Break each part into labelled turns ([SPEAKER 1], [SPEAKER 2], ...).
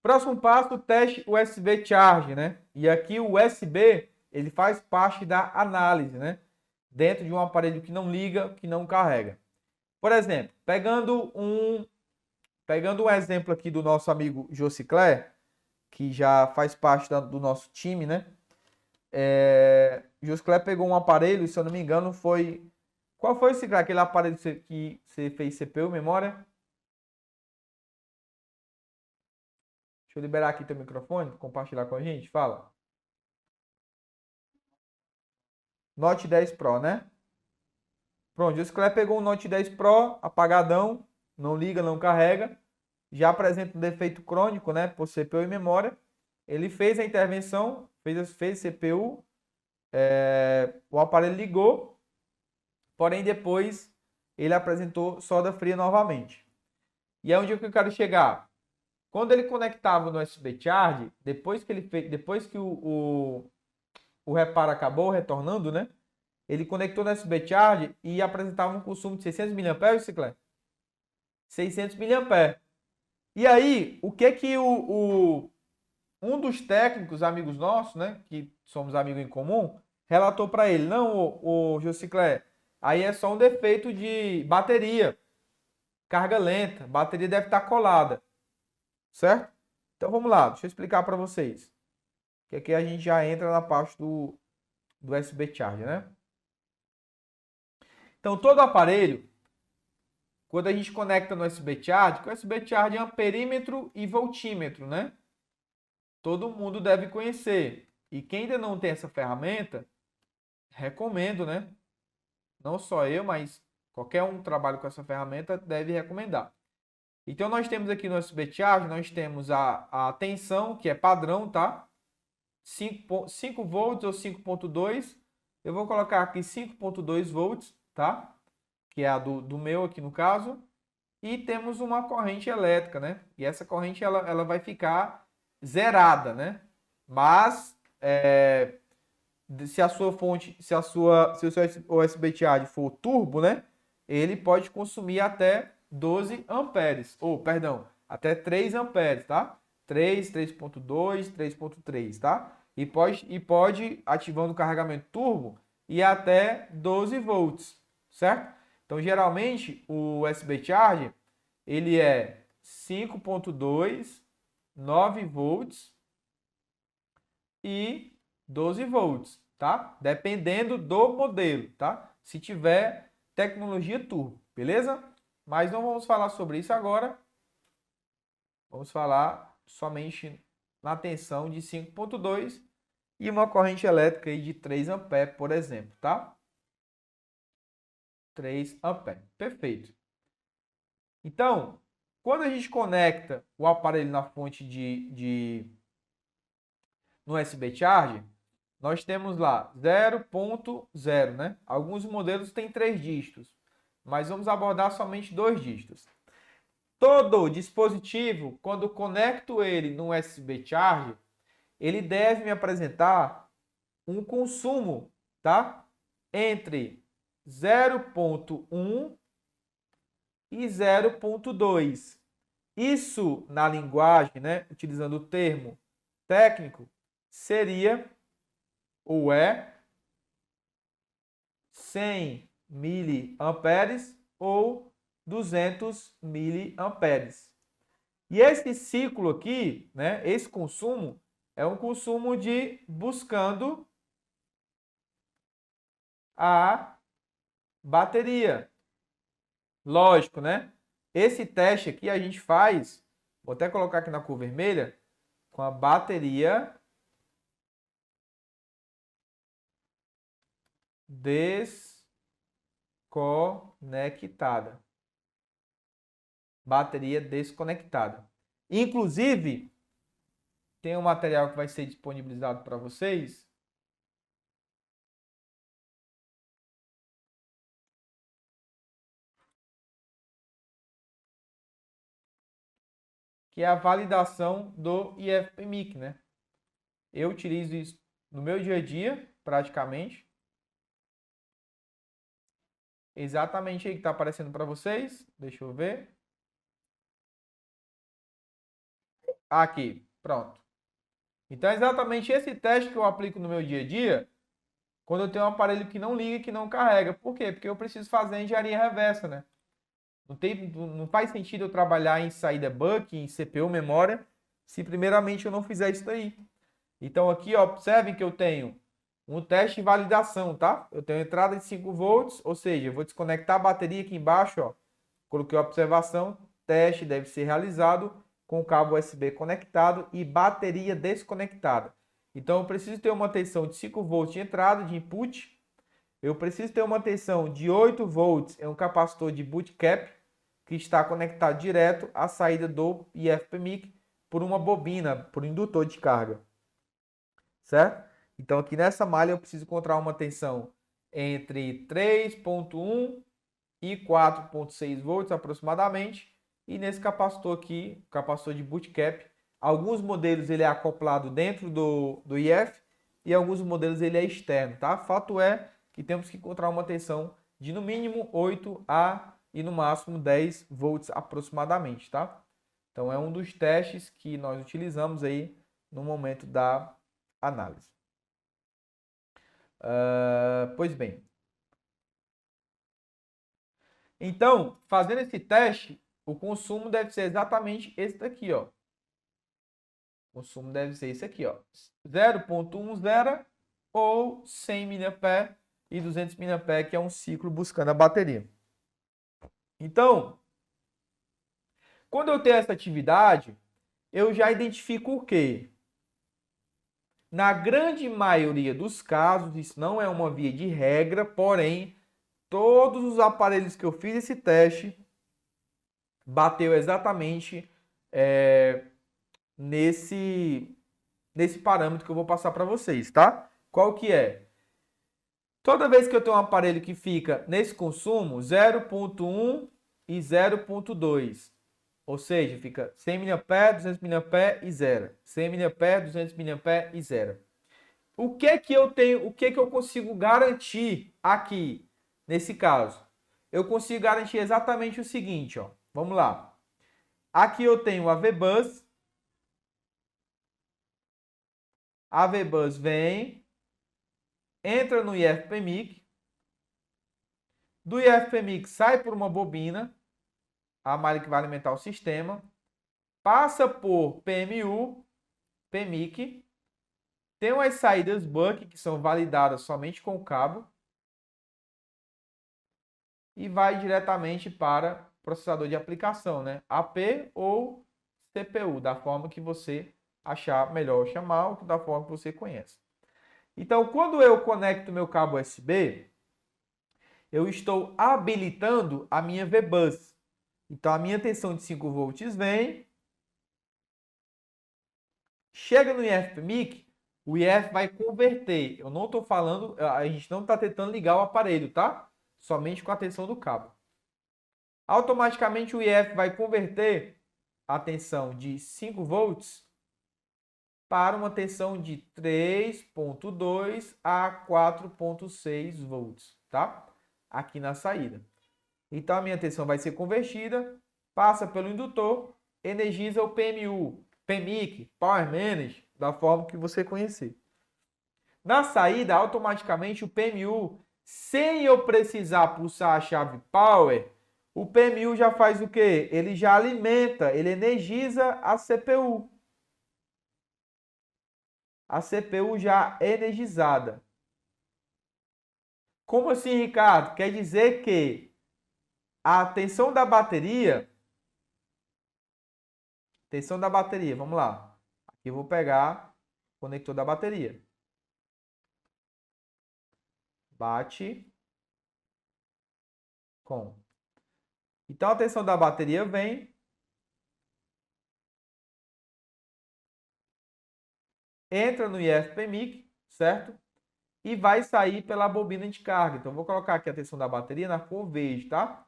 [SPEAKER 1] Próximo passo, o teste USB Charge, né? E aqui o USB, ele faz parte da análise, né? Dentro de um aparelho que não liga, que não carrega. Por exemplo, pegando um exemplo aqui do nosso amigo Josicler, que já faz parte do nosso time, né? Josicler pegou um aparelho, se eu não me engano, foi... Qual foi aquele aparelho que você fez CPU, memória? Deixa eu liberar aqui teu microfone, compartilhar com a gente, fala. Note 10 Pro, né? Pronto, o Josicler pegou um Note 10 Pro, apagadão, não liga, não carrega, já apresenta um defeito crônico, né, por CPU e memória. Ele fez a intervenção, fez CPU, o aparelho ligou, porém depois ele apresentou solda fria novamente. E é onde eu quero chegar. Quando ele conectava no USB Charge, depois que o reparo acabou retornando, né? Ele conectou no USB Charge e apresentava um consumo de 600 mAh, Ciclé? 600 mAh. E aí, o que um dos técnicos, amigos nossos, né, que somos amigos em comum, relatou para ele: não, o Josiclé, aí é só um defeito de bateria, carga lenta, bateria deve estar colada, certo? Então vamos lá, deixa eu explicar para vocês. Que aqui a gente já entra na parte do USB Charge, né? Então todo aparelho, quando a gente conecta no USB Charge, o USB Charge é amperímetro e voltímetro, né? Todo mundo deve conhecer. E quem ainda não tem essa ferramenta, recomendo, né? Não só eu, mas qualquer um que trabalhe com essa ferramenta deve recomendar. Então nós temos aqui no USB Charge, nós temos a tensão, que é padrão, tá? 5 volts ou 5.2. Eu vou colocar aqui 5.2 volts, tá? Que é a do meu aqui no caso. E temos uma corrente elétrica, né? E essa corrente ela vai ficar zerada, né? Mas se a sua fonte, se o seu USB Charge for turbo, né? Ele pode consumir até 12 amperes, ou perdão, até 3 amperes, tá? 3, 3.2, 3.3, tá? E pode ativando o carregamento turbo e até 12 volts, certo? Então, geralmente, o USB Charge, ele é 5.2, 9 volts e 12 volts, tá? Dependendo do modelo, tá? Se tiver tecnologia turbo, beleza? Mas não vamos falar sobre isso agora. Vamos falar somente na tensão de 5.2 e uma corrente elétrica aí de 3 amperes, por exemplo, tá? 3 amperes. Perfeito. Então, quando a gente conecta o aparelho na fonte no USB Charge, nós temos lá 0.0, né? Alguns modelos têm 3 dígitos, mas vamos abordar somente 2 dígitos. Todo dispositivo, quando conecto ele no USB Charge, ele deve me apresentar um consumo, tá? Entre 0.1 e 0.2. Isso na linguagem, né, utilizando o termo técnico, seria ou é 100 miliamperes ou 200 miliamperes. E esse ciclo aqui, né, esse consumo, é um consumo de buscando a bateria. Lógico, né? Esse teste aqui a gente faz, vou até colocar aqui na cor vermelha, com a bateria desconectada. Bateria desconectada. Inclusive, tem um material que vai ser disponibilizado para vocês. Que é a validação do IFPMIC, né? Eu utilizo isso no meu dia a dia, praticamente. Exatamente aí que está aparecendo para vocês. Deixa eu ver. Aqui, pronto. Então é exatamente esse teste que eu aplico no meu dia a dia quando eu tenho um aparelho que não liga e que não carrega. Por quê? Porque eu preciso fazer a engenharia reversa, né? Não faz sentido eu trabalhar em saída buck, em CPU, memória, se primeiramente eu não fizer isso daí. Então aqui, ó, observem que eu tenho um teste de validação, tá? Eu tenho entrada de 5 volts, ou seja, eu vou desconectar a bateria aqui embaixo, ó. Coloquei a observação, teste deve ser realizado com cabo USB conectado e bateria desconectada. Então eu preciso ter uma tensão de 5 volts de entrada, de input. Eu preciso ter uma tensão de 8 volts em um capacitor de bootcap, que está conectado direto à saída do IF-PMIC por uma bobina, por um indutor de carga. Certo? Então aqui nessa malha eu preciso encontrar uma tensão entre 3.1 e 4.6 volts aproximadamente. E nesse capacitor aqui, capacitor de bootcap, alguns modelos ele é acoplado dentro do IF e alguns modelos ele é externo, tá? Fato é que temos que encontrar uma tensão de no mínimo 8 a e no máximo 10 volts aproximadamente, tá? Então é um dos testes que nós utilizamos aí no momento da análise. Pois bem. Então, fazendo esse teste, o consumo deve ser exatamente esse daqui, ó. O consumo deve ser esse aqui, ó. 0.10 ou 100 mAh e 200 mAh, que é um ciclo buscando a bateria. Então, quando eu tenho essa atividade, eu já identifico o quê? Na grande maioria dos casos, isso não é uma via de regra, porém, todos os aparelhos que eu fiz esse teste bateu exatamente nesse parâmetro que eu vou passar para vocês, tá? Qual que é? Toda vez que eu tenho um aparelho que fica nesse consumo, 0.1 e 0.2, ou seja, fica 100 mAh, 200 mAh e 0. 100 mAh, 200 mAh e 0. O que que eu tenho, o que que eu consigo garantir aqui, nesse caso? Eu consigo garantir exatamente o seguinte, ó. Vamos lá. Aqui eu tenho a VBus. A VBus vem, entra no IF-PMIC. Do IF-PMIC sai por uma bobina, a malha que vai alimentar o sistema. Passa por PMU, PMIC. Tem umas saídas buck que são validadas somente com o cabo. E vai diretamente para processador de aplicação, né? AP ou CPU, da forma que você achar melhor chamar, ou da forma que você conhece. Então, quando eu conecto meu cabo USB, eu estou habilitando a minha VBus. Então, a minha tensão de 5 volts vem, chega no IF-PMIC, o IF vai converter. Eu não estou falando, a gente não está tentando ligar o aparelho, tá? Somente com a tensão do cabo. Automaticamente o IF vai converter a tensão de 5 volts para uma tensão de 3.2 a 4.6 volts, tá? Aqui na saída. Então a minha tensão vai ser convertida, passa pelo indutor, energiza o PMU, PMIC, Power Manage, da forma que você conhecer. Na saída, automaticamente o PMU, sem eu precisar pulsar a chave Power, o PMU já faz o quê? Ele já alimenta, ele energiza a CPU. A CPU já energizada. Como assim, Ricardo? Quer dizer que a tensão da bateria, vamos lá. Aqui eu vou pegar o conector da bateria. Bate com. Então a tensão da bateria vem, entra no IF-PMIC, certo? E vai sair pela bobina de carga. Então vou colocar aqui a tensão da bateria na cor verde, tá?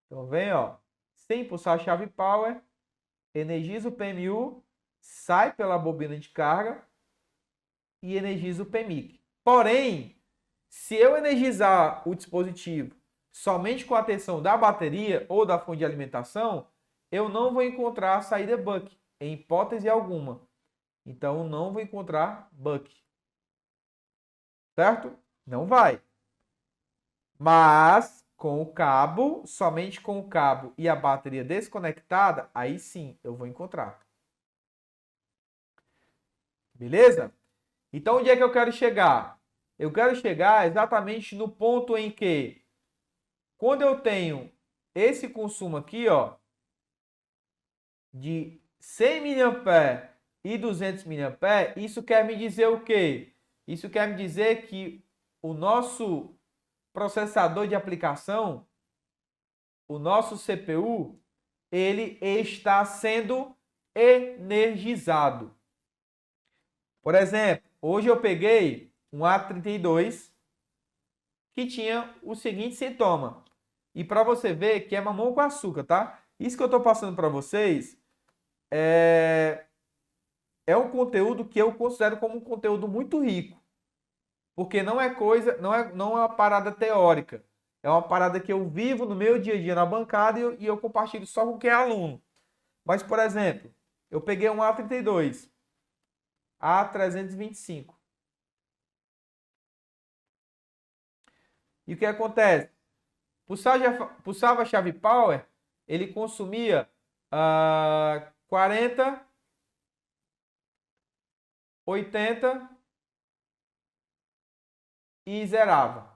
[SPEAKER 1] Então vem, ó, sem pulsar a chave Power, energiza o PMU, sai pela bobina de carga e energiza o PMIC. Porém, se eu energizar o dispositivo somente com a tensão da bateria ou da fonte de alimentação, eu não vou encontrar a saída buck. em hipótese alguma. Então, não vou encontrar buck. Certo? Não vai. Mas, com o cabo, somente com o cabo e a bateria desconectada, aí sim eu vou encontrar. Beleza? Então, onde é que eu quero chegar? Eu quero chegar exatamente no ponto em que, quando eu tenho esse consumo aqui, ó, de 100 mA e 200 mA, isso quer me dizer o quê? Isso quer me dizer que o nosso processador de aplicação, o nosso CPU, ele está sendo energizado. Por exemplo, hoje eu peguei um A32 que tinha o seguinte sintoma. E para você ver que é mamão com açúcar, tá? Isso que eu estou passando para vocês é um conteúdo que eu considero como um conteúdo muito rico. Porque não é coisa, não é uma parada teórica. É uma parada que eu vivo no meu dia a dia na bancada e eu compartilho só com quem é aluno. Mas, por exemplo, eu peguei um A32, A325. E o que acontece? Pulsava a chave power, ele consumia 40, 80 e zerava.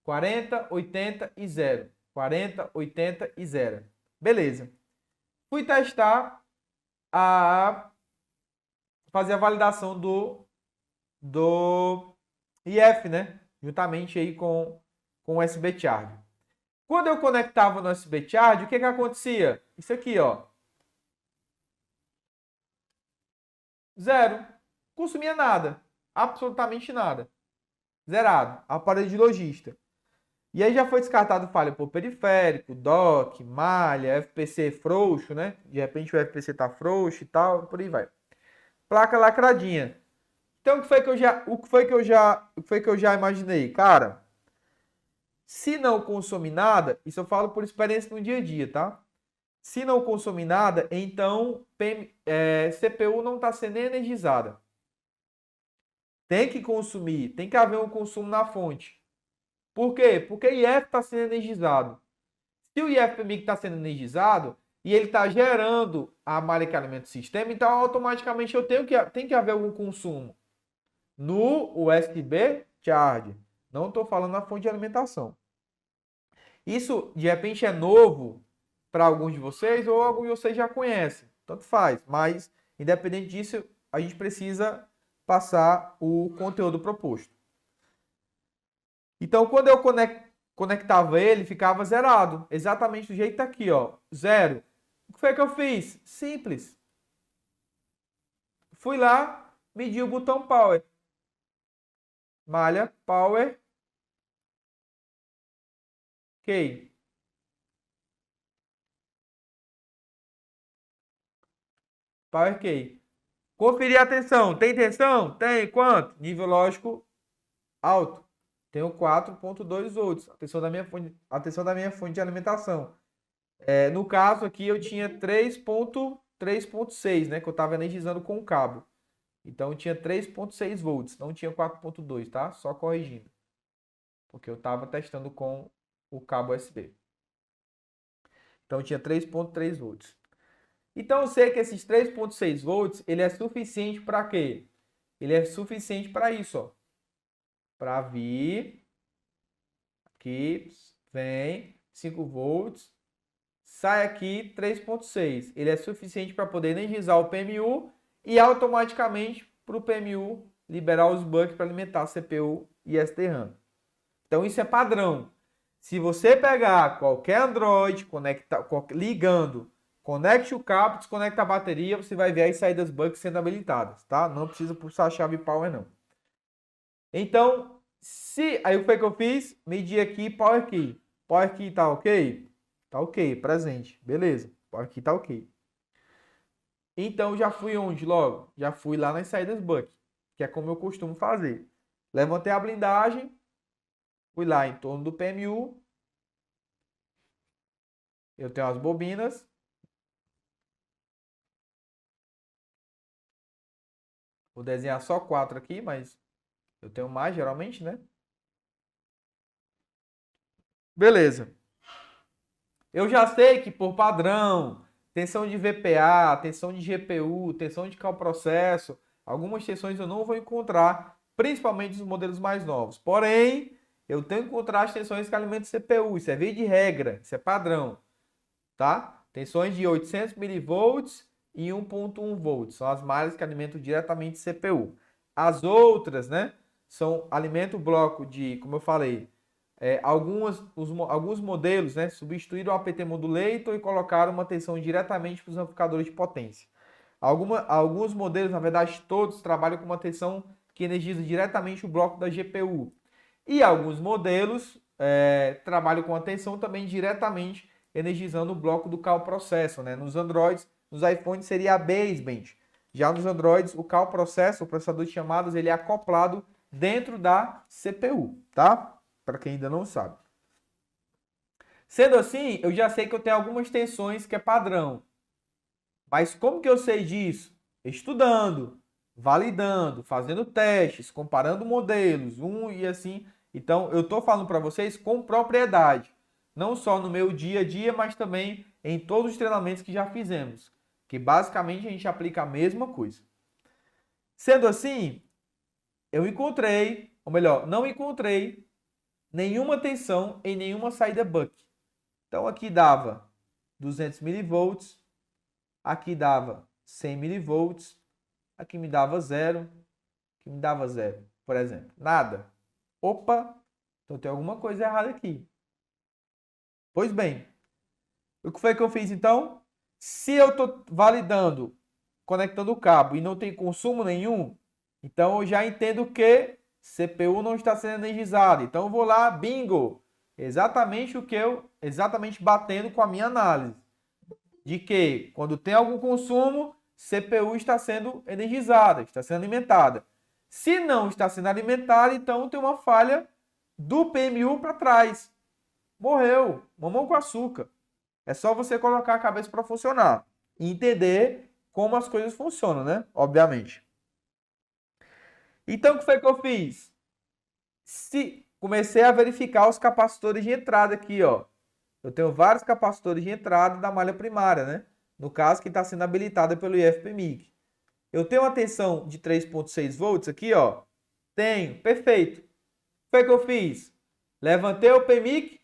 [SPEAKER 1] 40, 80 e 0. 40, 80 e 0. Beleza. Fui testar a fazer a validação do IF, né? Juntamente aí com o USB Charge. Quando eu conectava no USB Charge, o que acontecia? Isso aqui, ó. Zero. Consumia nada. Absolutamente nada. Zerado. Aparelho de lojista. E aí já foi descartado falha por periférico, dock, malha, FPC frouxo, né? De repente o FPC tá frouxo e tal, por aí vai. Placa lacradinha. Então o que foi que eu já imaginei? Cara, se não consumir nada, isso eu falo por experiência no dia a dia, tá? Se não consumir nada, então CPU não está sendo energizada. Tem que consumir, tem que haver um consumo na fonte. Por quê? Porque o IF está sendo energizado. Se o IFPMIC está sendo energizado e ele está gerando a malha que alimenta o sistema, então automaticamente tem que haver algum consumo no USB Charge. Não estou falando na fonte de alimentação. Isso, de repente, é novo para alguns de vocês ou alguns de vocês já conhecem. Tanto faz. Mas, independente disso, a gente precisa passar o conteúdo proposto. Então, quando eu conectava ele, ficava zerado. Exatamente do jeito que tá aqui, ó. Zero. O que foi que eu fiz? Simples. Fui lá, medi o botão Power. Malha, Power. Ok. Power Key. Conferir a tensão. Tem tensão? Tem. Quanto? Nível lógico alto. Tenho 4,2 volts. Atenção da minha fonte de alimentação. No caso aqui eu tinha 3,6, né? Que eu estava energizando com o cabo. Então eu tinha 3,6 volts. Não tinha 4,2, tá? Só corrigindo. Porque eu estava testando com o cabo USB. Então eu tinha 3,3 volts. Então eu sei que esses 3,6 volts, ele é suficiente para quê? Ele é suficiente para isso, ó. Para vir aqui, vem 5 volts, sai aqui 3,6. Ele é suficiente para poder energizar o PMU e automaticamente para o PMU liberar os bucks para alimentar a CPU e SDRAM. Então isso é padrão. Se você pegar qualquer Android, ligando, conecte o cabo, desconecta a bateria, você vai ver as saídas bucks sendo habilitadas, tá? Não precisa pulsar a chave power não. Então, aí o que foi que eu fiz? Medi aqui Power Key. Power Key tá ok? Tá ok, presente. Beleza. Power Key tá ok. Então, já fui onde logo? Já fui lá nas saídas buck, que é como eu costumo fazer. Levantei a blindagem, fui lá em torno do PMU. Eu tenho as bobinas. Vou desenhar só 4 aqui, mas eu tenho mais geralmente, né? Beleza. Eu já sei que por padrão, tensão de VPA, tensão de GPU, tensão de cal processo, algumas tensões eu não vou encontrar, principalmente os modelos mais novos. Porém, eu tenho que encontrar as tensões que alimentam o CPU. Isso é via de regra, isso é padrão, tá? Tensões de 800 milivolts e 1.1 volts são as malhas que alimentam diretamente o CPU. As outras, né, alimentam o bloco de, como eu falei, alguns modelos, né, substituíram o APT modulator e colocaram uma tensão diretamente para os amplificadores de potência. Alguns modelos, na verdade todos, trabalham com uma tensão que energiza diretamente o bloco da GPU. E alguns modelos trabalham com a tensão também diretamente energizando o bloco do cal processor, né? Nos Androids, nos iPhones seria a baseband. Já nos Androids, o cal processor, o processador de chamadas, ele é acoplado dentro da CPU, tá? Para quem ainda não sabe. Sendo assim, eu já sei que eu tenho algumas tensões que é padrão. Mas como que eu sei disso? Estudando, validando, fazendo testes, comparando modelos, e assim. Então, eu estou falando para vocês com propriedade. Não só no meu dia a dia, mas também em todos os treinamentos que já fizemos. Que basicamente a gente aplica a mesma coisa. Sendo assim, eu encontrei, ou melhor, não encontrei nenhuma tensão em nenhuma saída buck. Então aqui dava 200 milivolts, aqui dava 100 milivolts, aqui me dava 0, aqui me dava 0, por exemplo. Nada. Opa, então tem alguma coisa errada aqui. Pois bem, o que foi que eu fiz então? Se eu estou validando, conectando o cabo e não tem consumo nenhum, então eu já entendo que CPU não está sendo energizado. Então eu vou lá, bingo, exatamente batendo com a minha análise de que quando tem algum consumo, CPU está sendo energizada, está sendo alimentada. Se não está sendo alimentada, então tem uma falha do PMU para trás. Morreu, mamão com açúcar. É só você colocar a cabeça para funcionar e entender como as coisas funcionam, né? Obviamente. Então, o que foi que eu fiz? Comecei a verificar os capacitores de entrada aqui, ó. Eu tenho vários capacitores de entrada da malha primária, né? No caso, que está sendo habilitada pelo IFPMIC. Eu tenho uma tensão de 3.6 volts aqui, ó. Tenho, perfeito. O que foi que eu fiz? Levantei o PMIC,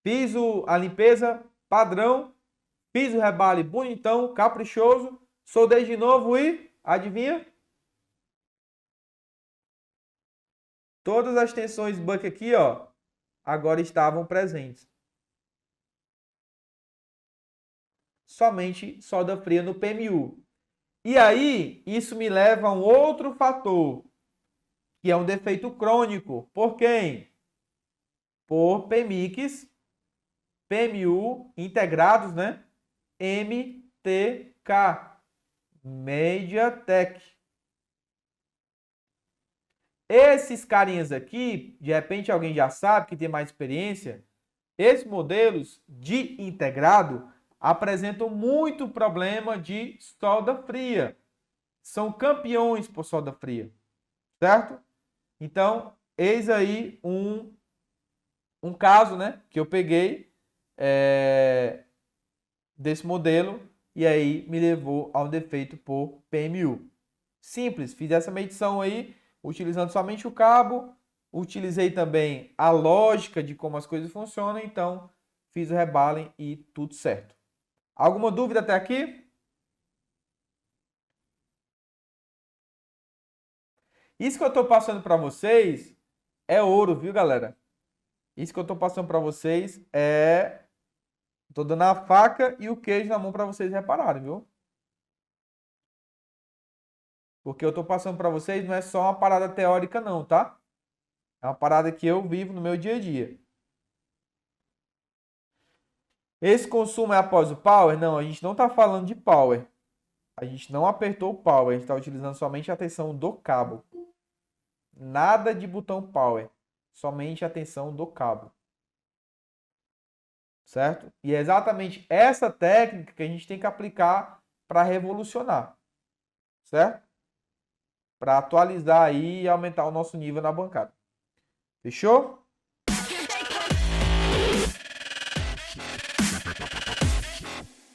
[SPEAKER 1] fiz a limpeza padrão, fiz o rebale bonitão, caprichoso, soldei de novo e, adivinha? Todas as tensões buck aqui, ó, agora estavam presentes. Somente solda fria no PMU. E aí, isso me leva a um outro fator, que é um defeito crônico. Por quem? Por PMICs, PMU integrados, né? MTK, MediaTek. Esses carinhas aqui, de repente alguém já sabe, que tem mais experiência, esses modelos de integrado apresentam muito problema de solda fria. São campeões por solda fria, certo? Então, eis aí um caso, né, que eu peguei desse modelo e aí me levou a um defeito por PMU. Simples, fiz essa medição aí, utilizando somente o cabo, utilizei também a lógica de como as coisas funcionam, então fiz o rebalem e tudo certo. Alguma dúvida até aqui? Isso que eu estou passando para vocês é ouro, viu, galera? Isso que eu estou passando para vocês é... Estou dando a faca e o queijo na mão para vocês repararem, viu? Porque eu estou passando para vocês não é só uma parada teórica não, tá? É uma parada que eu vivo no meu dia a dia. Esse consumo é após o power? Não, a gente não está falando de power. A gente não apertou o power, a gente está utilizando somente a tensão do cabo. Nada de botão power, somente a tensão do cabo. Certo? E é exatamente essa técnica que a gente tem que aplicar para revolucionar. Certo? para atualizar aí e aumentar o nosso nível na bancada. Fechou?